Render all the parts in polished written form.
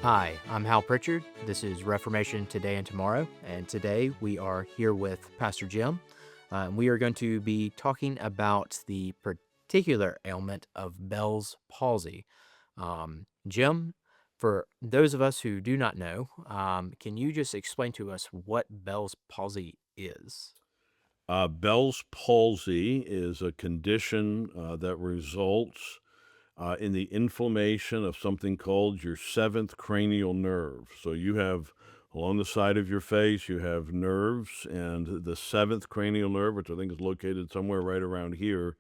Hi, I'm Hal Pritchard. This is Reformation Today and Tomorrow, and today we are here with Pastor Jim. And we are going to be talking about the particular ailment of Bell's palsy. Jim, for those of us who do not know, can you just explain to us what Bell's palsy is? Bell's palsy is a condition that results in the inflammation of something called your seventh cranial nerve. So you have along the side of your face, you have nerves, and the seventh cranial nerve, which I think is located somewhere right around here,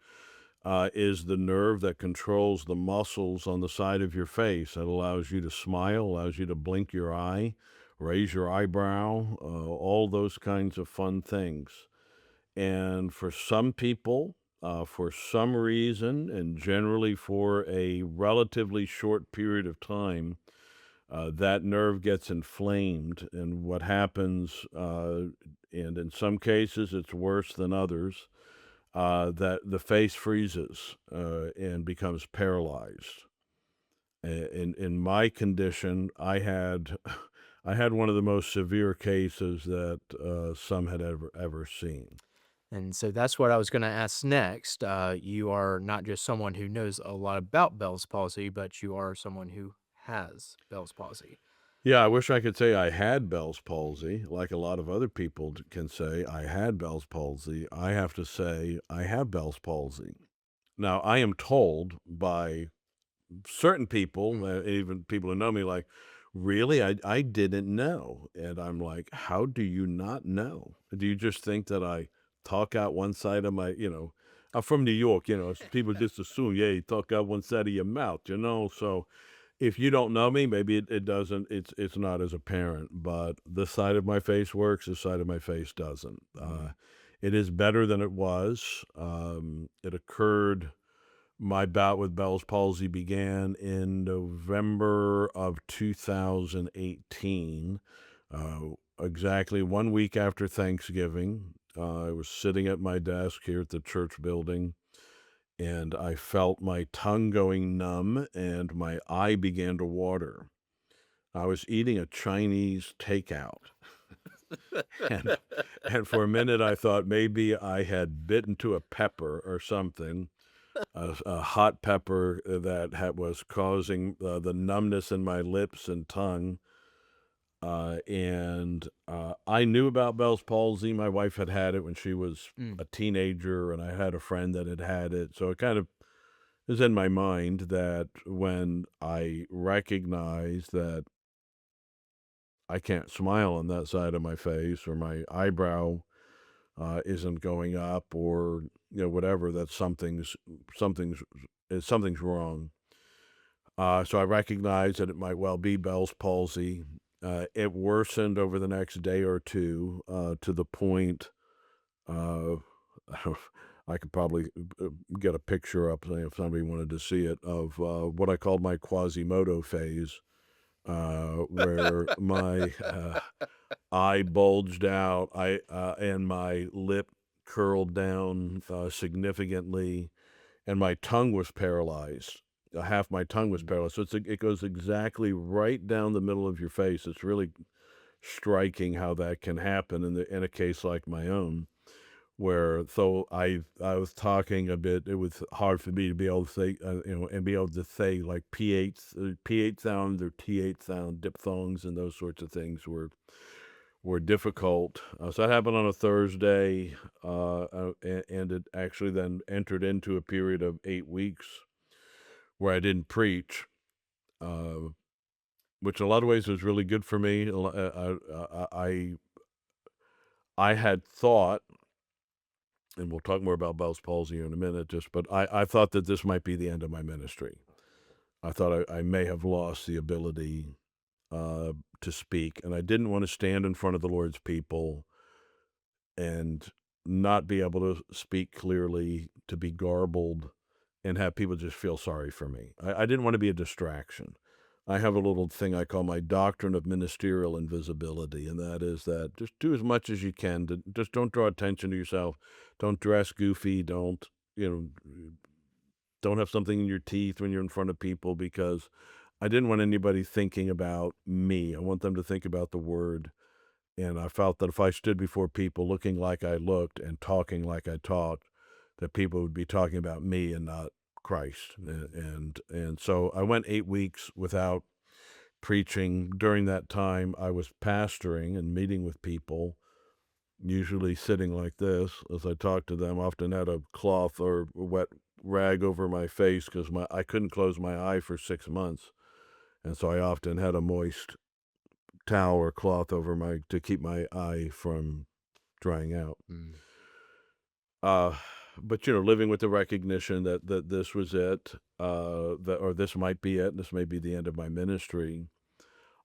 is the nerve that controls the muscles on the side of your face. That allows you to smile, allows you to blink your eye, raise your eyebrow, all those kinds of fun things. And for some people, for some reason, and generally for a relatively short period of time, that nerve gets inflamed. And what happens, and in some cases it's worse than others, that the face freezes and becomes paralyzed. In my condition, I had I had one of the most severe cases that some had ever seen. And so that's what I was going to ask next. You are not just someone who knows a lot about Bell's palsy, but you are someone who has Bell's palsy. Yeah, I wish I could say I had Bell's palsy, like a lot of other people can say I had Bell's palsy. I have to say I have Bell's palsy. Now, I am told by certain people, even people who know me, like, really, I didn't know. And I'm like, how do you not know? Do you just think that I talk out one side of my, I'm from New York, people just assume, yeah, you talk out one side of your mouth. So if you don't know me, maybe it doesn't it's not as apparent, but this side of my face works, this side of my face doesn't. It is better than it was. It occurred My bout with Bell's palsy began in November of 2018, uh, exactly 1 week after Thanksgiving. I was sitting at my desk here at the church building, and I felt my tongue going numb and my eye began to water. I was eating a Chinese takeout, and and for a minute I thought maybe I had bitten to a pepper or something, a hot pepper that was causing the numbness in my lips and tongue. And I knew about Bell's palsy. My wife had had it when she was Mm. a teenager, and I had a friend that had had it. So it kind of is in my mind that when I recognize that I can't smile on that side of my face, or my eyebrow isn't going up, or whatever, that something's something's wrong. So I recognize that it might well be Bell's palsy. It worsened over the next day or two, to the point, uh, I could probably get a picture up, if somebody wanted to see it, of what I called my Quasimodo phase, where my eye bulged out, and my lip curled down significantly, and my tongue was paralyzed. Half my tongue was paralyzed. So it goes exactly right down the middle of your face. It's really striking how that can happen in a case like my own, where I was talking a bit. It was hard for me to be able to say, and be able to say like P8 sounds or T8 sound, diphthongs and those sorts of things were difficult. So that happened on a Thursday, and it actually then entered into a period of 8 weeks where I didn't preach, uh, which in a lot of ways was really good for me. I had thought, and we'll talk more about Bell's palsy in a minute, but I thought that this might be the end of my ministry. I thought I may have lost the ability to speak, and I didn't want to stand in front of the Lord's people and not be able to speak clearly, to be garbled, and have people just feel sorry for me. I didn't want to be a distraction. I have a little thing I call my doctrine of ministerial invisibility, and that is that just do as much as you can. Just don't draw attention to yourself. Don't dress goofy. Don't have something in your teeth when you're in front of people, because I didn't want anybody thinking about me. I want them to think about the Word. And I felt that if I stood before people looking like I looked and talking like I talked, that people would be talking about me and not Christ. And so I went 8 weeks without preaching. During that time, I was pastoring and meeting with people, usually sitting like this as I talked to them. Often had a cloth or a wet rag over my face because I couldn't close my eye for 6 months, and so I often had a moist towel or cloth over my to keep my eye from drying out. Mm. Uh, but living with the recognition that this was it, that or this might be it, this may be the end of my ministry.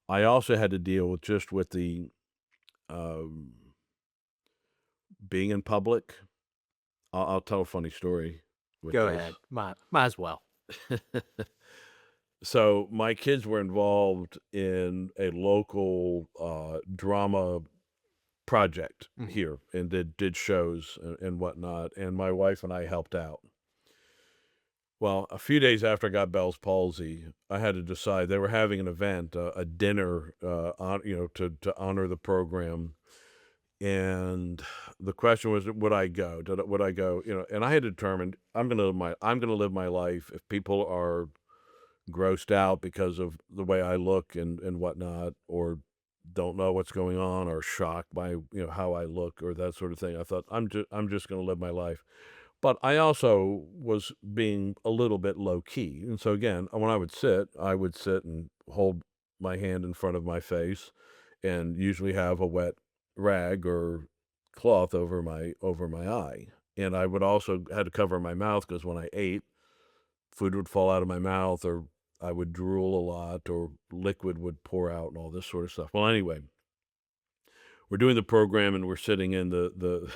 I also had to deal with just with the um, being in public. I'll tell a funny story with Go this. ahead. Might as well. So my kids were involved in a local drama project Mhm. here and did shows and whatnot, and my wife and I helped out. Well, a few days after I got Bell's palsy, I had to decide. They were having an event, a dinner, to honor the program, and the question was, would I go? Would I go? And I had determined I'm gonna live my life. If people are grossed out because of the way I look and whatnot, or don't know what's going on, or shocked by how I look or that sort of thing, I thought I'm just gonna live my life. But I also was being a little bit low key, and so again, when I would sit and hold my hand in front of my face, and usually have a wet rag or cloth over my eye, and I would also had to cover my mouth because when I ate, food would fall out of my mouth, or I would drool a lot, or liquid would pour out, and all this sort of stuff. Well, anyway, we're doing the program, and we're sitting in the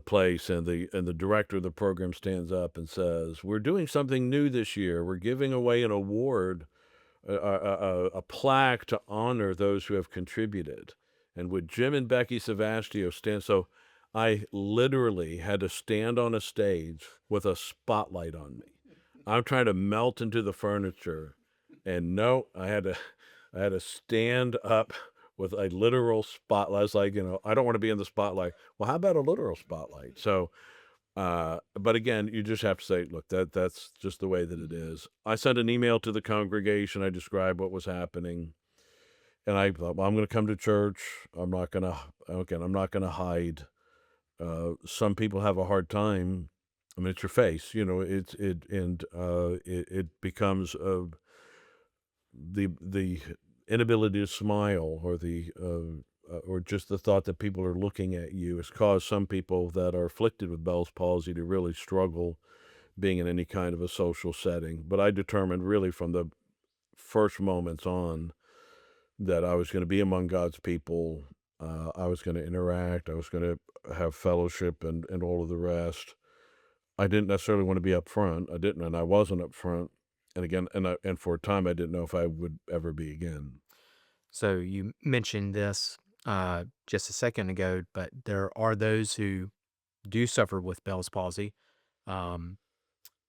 place, and the director of the program stands up and says, "We're doing something new this year. We're giving away an award, a plaque to honor those who have contributed." And would Jim and Becky Savastio stand? So I literally had to stand on a stage with a spotlight on me. I'm trying to melt into the furniture, and no, I had to stand up with a literal spotlight. I was like, I don't want to be in the spotlight. Well, how about a literal spotlight? So, but again, you just have to say, look, that's just the way that it is. I sent an email to the congregation. I described what was happening, and I thought, well, I'm going to come to church. I'm not going to hide. Some people have a hard time. I mean, it's your face, it becomes the inability to smile, or or just the thought that people are looking at you has caused some people that are afflicted with Bell's palsy to really struggle being in any kind of a social setting. But I determined really from the first moments on that I was going to be among God's people. I was going to interact. I was going to have fellowship and all of the rest. I didn't necessarily want to be up front. I didn't, and I wasn't up front. And again, and for a time, I didn't know if I would ever be again. So you mentioned this just a second ago, but there are those who do suffer with Bell's palsy. Um,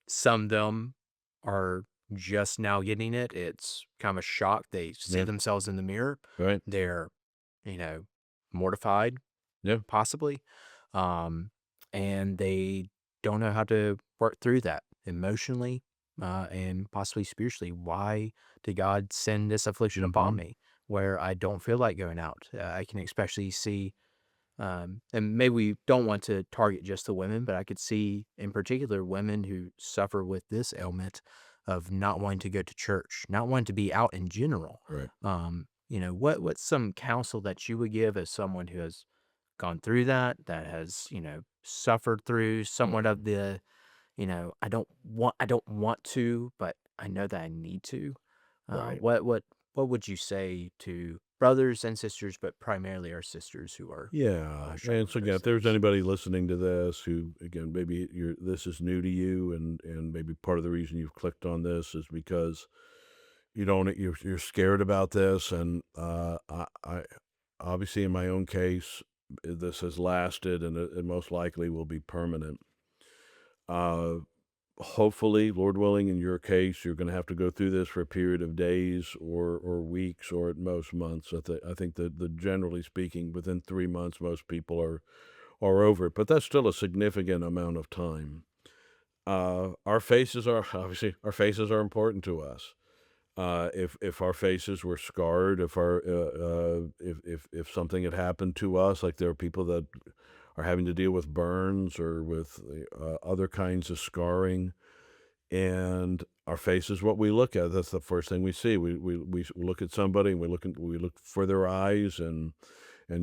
some of them are just now getting it. It's kind of a shock. They see Yeah. themselves in the mirror. Right. They're, you know, mortified, Yeah. possibly. Um, and they don't know how to work through that emotionally and possibly spiritually. Why did God send this affliction upon Hmm. me where I don't feel like going out? I can especially see and maybe we don't want to target just the women, but I could see in particular women who suffer with this ailment of not wanting to go to church, not wanting to be out in general. Right. What's some counsel that you would give as someone who has gone through that has, suffered through somewhat of the, I don't want to, but I know that I need to. Uh, Right. what what what would you say to brothers and sisters, but primarily our sisters who are Yeah. And struggling so with again, those if there's things? anybody listening to this who, again, maybe this is new to you, and maybe part of the reason you've clicked on this is because you're scared about this, and I obviously in my own case, this has lasted, and it most likely will be permanent. Uh, hopefully, Lord willing, in your case, you're going to have to go through this for a period of days or weeks or at most months. I think that generally speaking, within 3 months, most people are over it, but that's still a significant amount of time. Our faces are obviously our faces are important to us. If our faces were scarred, if something had happened to us, like there are people that are having to deal with burns or with other kinds of scarring, and our face is what we look at. That's the first thing we see. We look at somebody and we look for their eyes and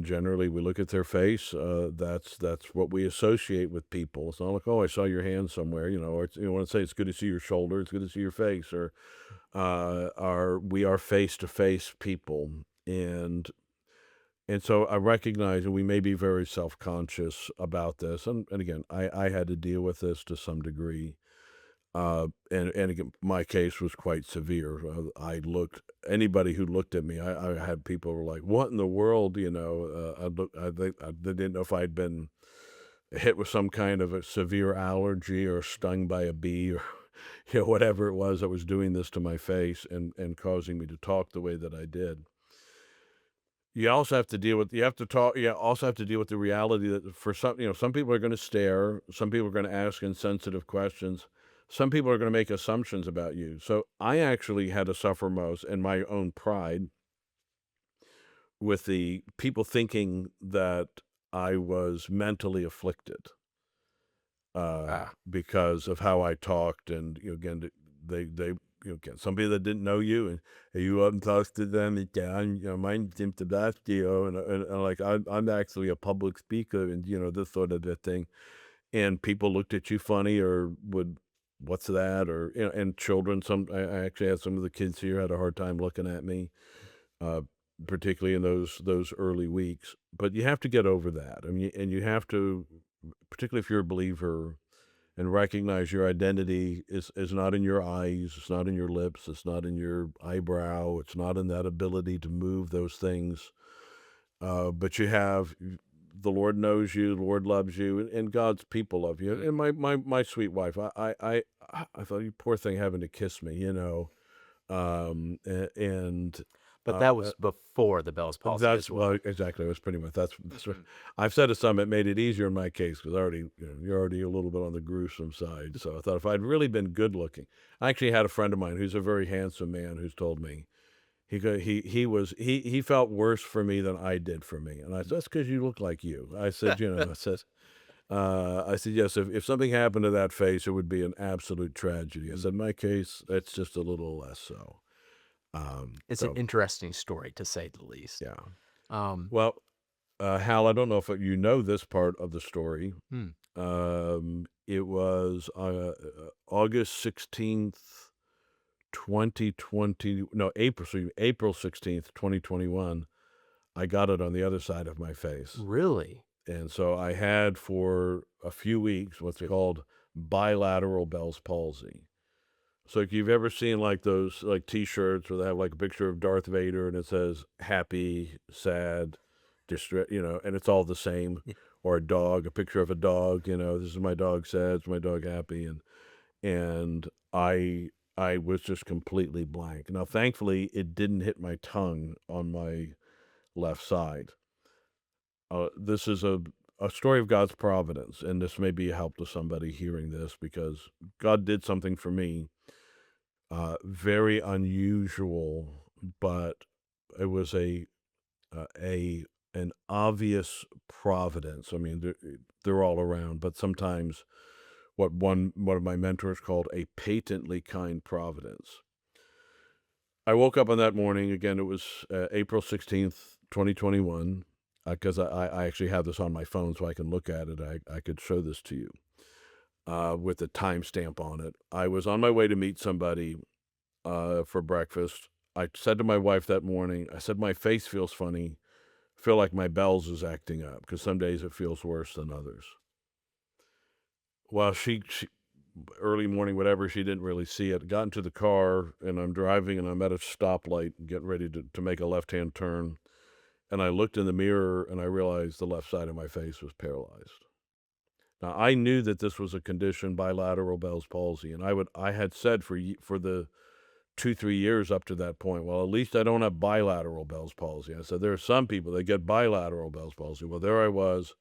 generally we look at their face. That's what we associate with people. It's not like, oh, I saw your hand somewhere, or it's, want to say it's good to see your shoulder, it's good to see your face, or we are face to face people, and so I recognize, and we may be very self conscious about this, and again, I had to deal with this to some degree. And again, my case was quite severe. I looked anybody who looked at me, I had people who were like, "What in the world?" They didn't know if I'd been hit with some kind of a severe allergy or stung by a bee or whatever it was that was doing this to my face and causing me to talk the way that I did. You have to talk, also have to deal with the reality that for some, some people are gonna stare, some people are gonna ask insensitive questions, some people are gonna make assumptions about you. So, I actually had to suffer most in my own pride with the people thinking that I was mentally afflicted, Ah, because of how I talked and, again, they again, some people that didn't know you and you up and talk to them again, my name's Jim Tabasco, and like, I'm actually a public speaker and, this sort of a thing, and people looked at you funny or would, "What's that?" Or, and children, I actually had some of the kids here had a hard time looking at me, uh, particularly in those early weeks, but you have to get over that. I mean, and you have to, particularly if you're a believer, and recognize your identity is not in your eyes, it's not in your lips, it's not in your eyebrow, it's not in that ability to move those things. But the Lord knows you, the Lord loves you, and God's people love you. mm. And my sweet wife, I thought, you poor thing having to kiss me, and But that was before the Bell's palsy as that's well, well. exactly. It was pretty much that's what Mhm. I've said to some. It made it easier in my case because you're already a little bit on the gruesome side. So I thought if I'd really been good looking, I actually had a friend of mine who's a very handsome man who's told me he felt worse for me than I did for me, and I said that's because you look like you. I said, I said yes. If something happened to that face, it would be an absolute tragedy. I Mm. said in my case, it's just a little less so. It's an So interesting story, to say the least. yeah. Um, Well, Hal, I don't know if you know this part of the story. hmm, It was August 16th, 2020. No, April 16th, 2021. I got it on the other side of my face. really? And so I had for a few weeks what's called bilateral Bell's palsy. So if you've ever seen like those like T-shirts where they have like a picture of Darth Vader and it says happy, sad, distress, and it's all the same, Yeah. or a picture of a dog, this is my dog sad, it's my dog happy, and I was just completely blank. Now, thankfully, it didn't hit my tongue on my left side. This is a story of God's providence, and this may be a help to somebody hearing this because God did something for me very unusual, but it was a an obvious providence. I mean, they're all around, but sometimes what one of my mentors called a patently kind providence. I woke up on that morning again. It was April 16th, 2021. Because I actually have this on my phone so I can look at it. I could show this to you with a timestamp on it. I was on my way to meet somebody for breakfast. I said to my wife that morning, I said, "My face feels funny. I feel like my bowels is acting up because some days it feels worse than others." Well, she early morning, whatever, she didn't really see it. Got into the car and I'm driving and I'm at a stoplight getting ready to make a left-hand turn. And I looked in the mirror and I realized the left side of my face was paralyzed. Now, I knew that this was a condition, bilateral Bell's palsy, and I had said for the 2, 3 years up to that point, "Well, at least I don't have bilateral Bell's palsy." I said, "There are some people that get bilateral Bell's palsy." Well, there I was.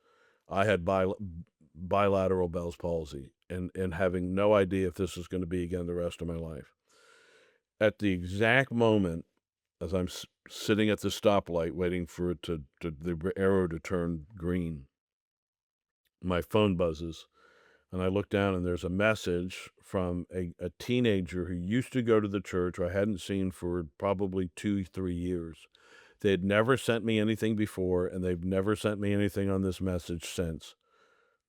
I had bilateral Bell's palsy and having no idea if this was gonna be again the rest of my life. At the exact moment as I'm sitting at the stoplight waiting for it to the arrow to turn green, my phone buzzes, and I look down, and there's a message from a teenager who used to go to the church I hadn't seen for probably 2, 3 years. They had never sent me anything before, and they've never sent me anything on this message since.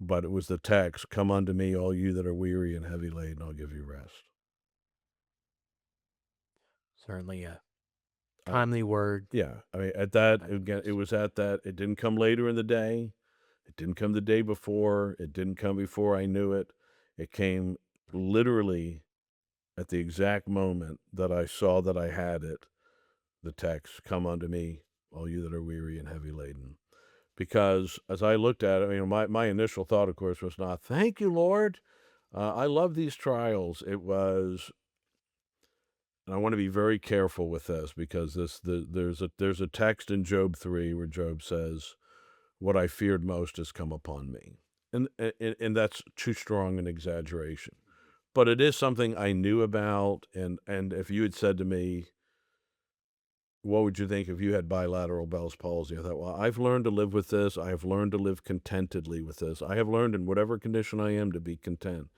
But it was the text, "Come unto me, all you that are weary and heavy laden, I'll give you rest." Certainly a I timely word. Yeah, I mean, at that I again, it just was at that it didn't come later in the day. It didn't come the day before. It didn't come before I knew it. It came literally at the exact moment that I saw that I had it, the text, "Come unto me, all you that are weary and heavy laden." Because as I looked at it, my initial thought, of course, was not, "Thank you, Lord. I love these trials." It was, and I want to be very careful with this because there's a text in Job 3 where Job says, "What I feared most has come upon me." And that's too strong an exaggeration. But it is something I knew about, and if you had said to me, "What would you think if you had bilateral Bell's palsy?" I thought, "Well, I've learned to live with this. I have learned to live contentedly with this. I have learned in whatever condition I am to be content."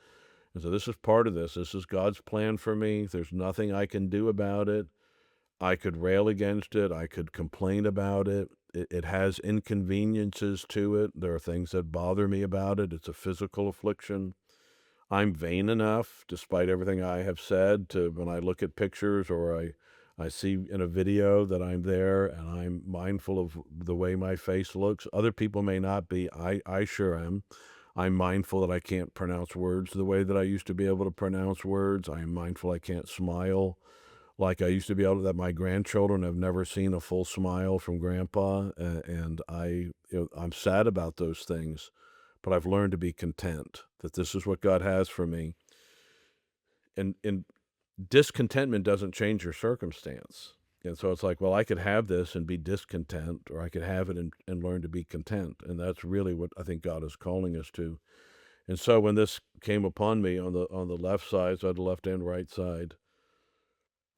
And so this is part of this. This is God's plan for me. There's nothing I can do about it. I could rail against it. I could complain about it. It has inconveniences to it. There are things that bother me about it. It's a physical affliction. I'm vain enough, despite everything I have said, to when I look at pictures or I see in a video that I'm there and I'm mindful of the way my face looks. Other people may not be. I sure am. I'm mindful that I can't pronounce words the way that I used to be able to pronounce words. I am mindful I can't smile like I used to be able to, that my grandchildren have never seen a full smile from grandpa. And I'm sad about those things, but I've learned to be content that this is what God has for me. And discontentment doesn't change your circumstance. And so it's like, well, I could have this and be discontent, or I could have it and learn to be content. And that's really what I think God is calling us to. And so when this came upon me on the left side, so I had the left and right side,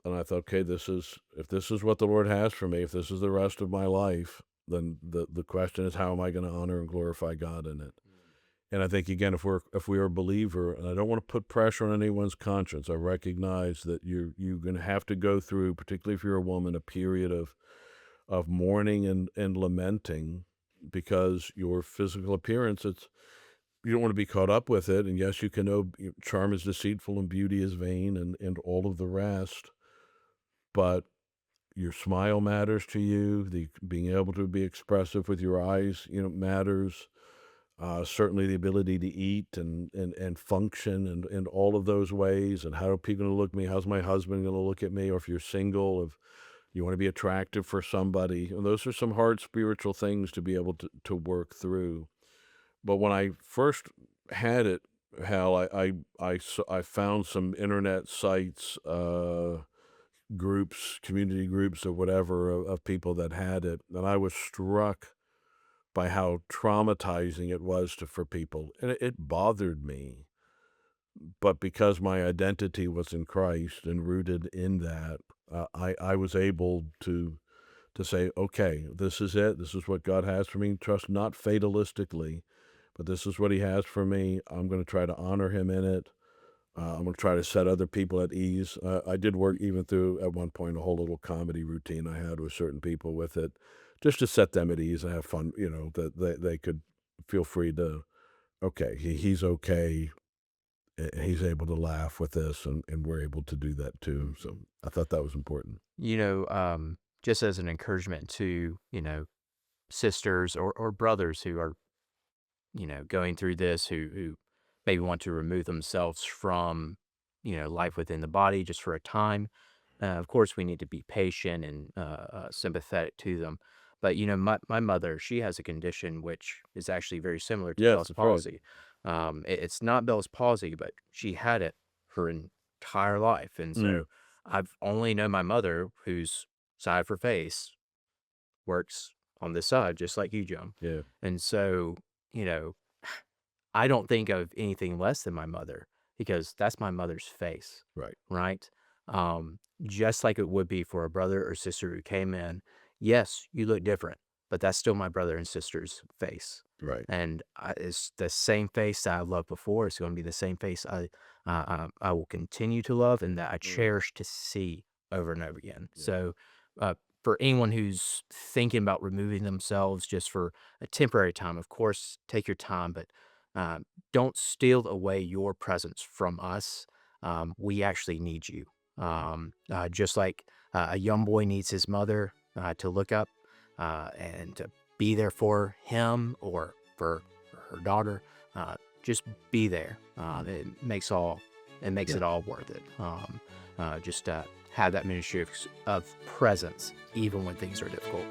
and I thought, okay, if this is what the Lord has for me, if this is the rest of my life, then the question is, how am I going to honor and glorify God in it? And I think again, if we are a believer, and I don't want to put pressure on anyone's conscience, I recognize that you're going to have to go through, particularly if you're a woman, a period of mourning and lamenting because your physical appearance, it's you don't want to be caught up with it. And yes, you can know charm is deceitful and beauty is vain and all of the rest, but your smile matters to you. The being able to be expressive with your eyes, matters. Certainly the ability to eat and function and in all of those ways. And how are people going to look at me? How's my husband going to look at me? Or if you're single, if you want to be attractive for somebody, and those are some hard spiritual things to be able to work through. But when I first had it, Hal, I found some internet sites, groups, community groups or whatever of people that had it, and I was struck by how traumatizing it was for people, and it bothered me, but because my identity was in Christ and rooted in that, I was able to say, "Okay, this is it. This is what God has for me. Trust not fatalistically, but this is what He has for me. I'm gonna try to honor Him in it. I'm gonna try to set other people at ease." I did work even through, at one point, a whole little comedy routine I had with certain people with it, just to set them at ease and have fun, that they could feel free to, okay, he's okay, he's able to laugh with this, and we're able to do that too, so I thought that was important. Just as an encouragement to, sisters or brothers who are, going through this, who maybe want to remove themselves from, life within the body just for a time. Of course, we need to be patient and sympathetic to them. But, my mother, she has a condition which is actually very similar to Yes, Bell's that's right. palsy. It's not Bell's palsy, but she had it her entire life. And Mm, so I've only known my mother, whose side of her face works on this side, just like you, Jim. yeah, And so, you know, I don't think of anything less than my mother because that's my mother's face, right, right? Just like it would be for a brother or sister who came in. Yes, you look different, but that's still my brother and sister's face. right. And it's the same face that I loved before. It's going to be the same face I will continue to love and that I Mm, cherish to see over and over again. yeah, So, for anyone who's thinking about removing themselves just for a temporary time, of course, take your time, but uh, don't steal away your presence from us. We actually need you. Just like a young boy needs his mother to look up and to be there for him or for her daughter. Just be there. mm, It makes yeah. it all worth it. Just have that ministry of presence, even when things are difficult.